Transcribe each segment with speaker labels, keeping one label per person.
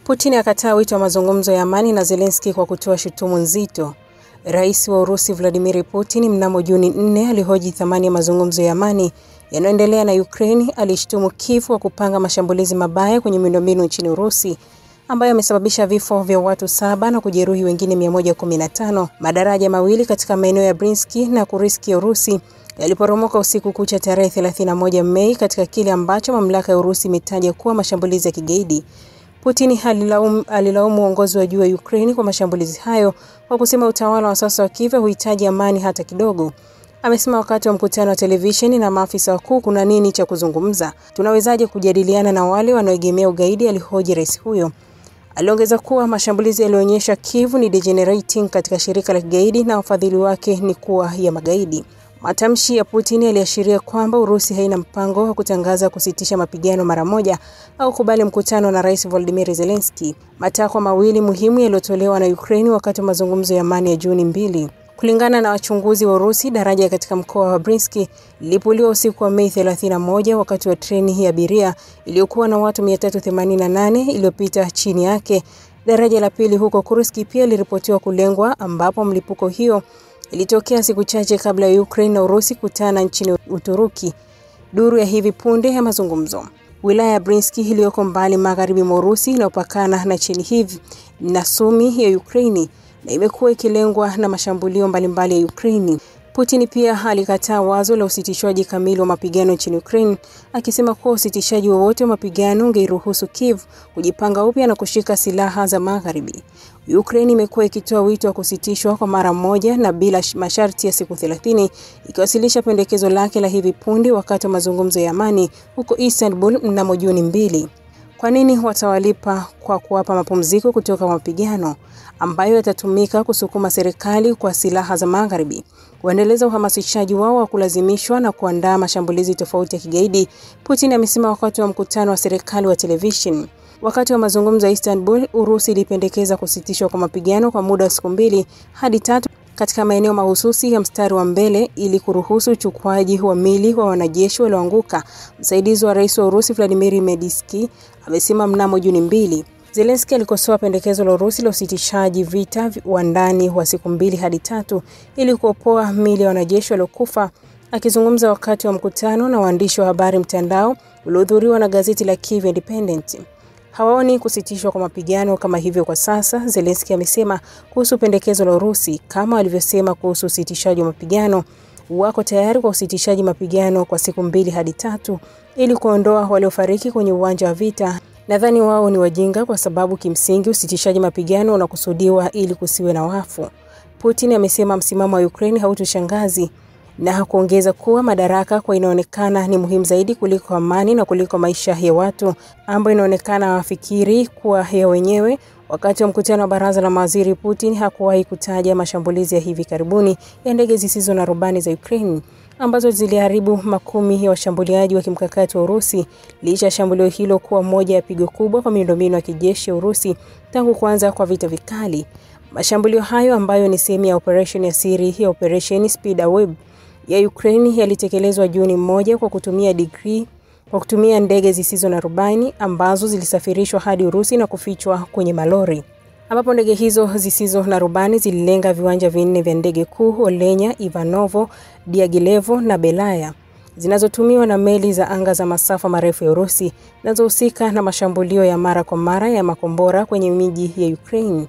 Speaker 1: Putin akataa wito wa mazungumzo ya amani na Zelensky kwa kutoa shutumu nzito. Rais wa Urusi Vladimir Putin mnamo Juni 4 alihoji thamani ya mazungumzo ya amani yanayoendelea na Ukraine. Alishtumu Kiev kwa kupanga mashambulizi mabaya kwenye miundombinu nchini Urusi ambayo yamesababisha vifo vya watu 7 na kujeruhi wengine 115. Madaraja mawili katika maeneo ya Bryansk na Kursk ya Urusi yaliporomoka usiku kucha tarehe 31 Mei katika kile ambacho mamlaka ya Urusi imetaja kuwa mashambulizi ya kigaidi. Putin alilaumu uongozi wa juu wa Ukraine kwa mashambulizi hayo kwa kusema utawala wa sasa wa Kiev huhitaji amani hata kidogo. Amesema wakati wa mkutano wa televisheni na maafisa wakuu, kuna nini cha kuzungumza? Tunawezaje kujadiliana na wale wanaoegemea ugaidi? Alihoji rais huyo. Aliongeza kuwa mashambulizi yalionyesha Kiev ni degenerating katika shirika la kigaidi na wafadhili wake ni kuwa ya magaidi. Matamshi ya Putin yaliashiria kwamba Urusi haina mpango wa kutangaza kusitisha mapigano mara moja au kubali mkutano na Rais Volodymyr Zelensky, matakwa mawili muhimu yaliyotolewa na Ukraine wakati wa mazungumzo ya amani ya Juni 2. Kulingana na wachunguzi wa Urusi, daraja katika mkoa wa Bryansk lilipuliwa usiku wa Mei 31 wakati wa treni ya abiria iliyokuwa na watu 388 iliyopita chini yake. Daraja la pili huko Kursk pia liliripotiwa kulengwa, ambapo mlipuko hiyo ilitokea siku chache kabla ya Ukraine na Urusi kutana nchini Uturuki. Duru ya hivi punde ya mazungumzo. Wilaya ya Bryansk iliyoko mbali magharibi mwa Urusi inayopakana na Chernihiv na Sumi ya Ukraine na imekuwa ikilengwa na mashambulio mbalimbali ya Ukraine. Putin pia alikataa wazo la usitishwaji kamili wa mapigano nchini Ukraine, akisema kuwa usitishaji wowote wa mapigano ungeiruhusu Kiev kujipanga upya na kushika silaha za magharibi. Ukraine imekuwa ikitoa wito wa kusitishwa kwa mara moja na bila masharti ya siku 30, ikiwasilisha pendekezo lake la hivi punde wakati wa mazungumzo ya amani huko Istanbul mnamo Juni 2. Kwa nini watawalipa kwa kuwapa mapumziko kutoka mapigano ambayo yatatumika kusukuma serikali kwa silaha za magharibi, kuendeleza uhamasishaji wao wa kulazimishwa na kuandaa mashambulizi tofauti ya kigaidi? Putin amesema wakati wa mkutano wa serikali wa television. Wakati wa mazungumzo ya Istanbul, Urusi ilipendekeza kusitishwa kwa mapigano kwa muda wa siku 2 hadi 3 katika maeneo mahususi ya mstari wa mbele ili kuruhusu uchukuaji wa mili wa wanajeshi walioanguka. Msaidizi wa rais wa Urusi Vladimir Medinsky amesema mnamo Juni 2. Zelensky alikosoa pendekezo la Urusi la usitishaji vita wa ndani wa siku 2 hadi 3 ili kuopoa mili ya wanajeshi waliokufa. Akizungumza wakati wa mkutano na waandishi wa habari mtandao uliohudhuriwa na gazeti la Kiev Independent, hawaoni kusitishwa kwa mapigano kama hivyo kwa sasa. Zelensky amesema kuhusu pendekezo la Urusi, kama alivyosema kuhusu usitishaji wa mapigano, wako tayari kwa usitishaji mapigano kwa siku 2 hadi 3 ili kuondoa waliofariki kwenye uwanja wa vita. Nadhani wao ni wajinga kwa sababu kimsingi usitishaji mapigano unakusudiwa ili kusiwe na wafu. Putin amesema msimamo wa Ukraine hautushangazi na kuongeza kuwa madaraka kwa inaonekana ni muhimu zaidi kuliko amani na kuliko maisha ya watu ambao inaonekana wafikiri kuwa ya wenyewe. Wakati wa mkutano wa baraza la mawaziri, Putin hakuwahi kutaja mashambulizi ya hivi karibuni ya ndege zisizo na rubani za Ukraine ambazo ziliharibu makumi ya washambuliaji wa kimkakati wa Urusi, licha ya shambulio hilo kuwa moja ya pigo kubwa kwa miundombinu ya kijeshi ya Urusi tangu kuanza kwa vita vikali. Mashambulio hayo ambayo ni sehemu ya operation ya siri ya Operation Spiderweb ya Ukraine yalitekelezwa Juni 1 kwa kutumia ndege zisizo na rubani ambazo zilisafirishwa hadi Urusi na kufichwa kwenye malori, ambapo ndege hizo zisizo na rubani zililenga viwanja 4 vya ndege kuu: Olenya, Ivanovo, Diagilevo na Belaya, zinazotumiwa na meli za anga za masafa marefu ya Urusi zinazohusika na mashambulio ya mara kwa mara ya makombora kwenye miji ya Ukraine.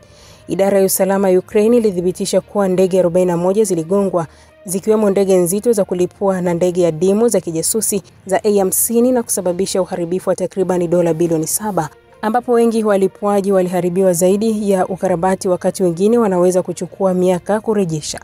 Speaker 1: Idara ya usalama ya Ukraine ilithibitisha kuwa ndege 41 ziligongwa, zikiwemo ndege nzito za kulipua na ndege ya dimu za kijasusi za A50 na kusababisha uharibifu wa takriban dola bilioni 7, ambapo wengi walipuaji waliharibiwa zaidi ya ukarabati, wakati wengine wanaweza kuchukua miaka kurejesha.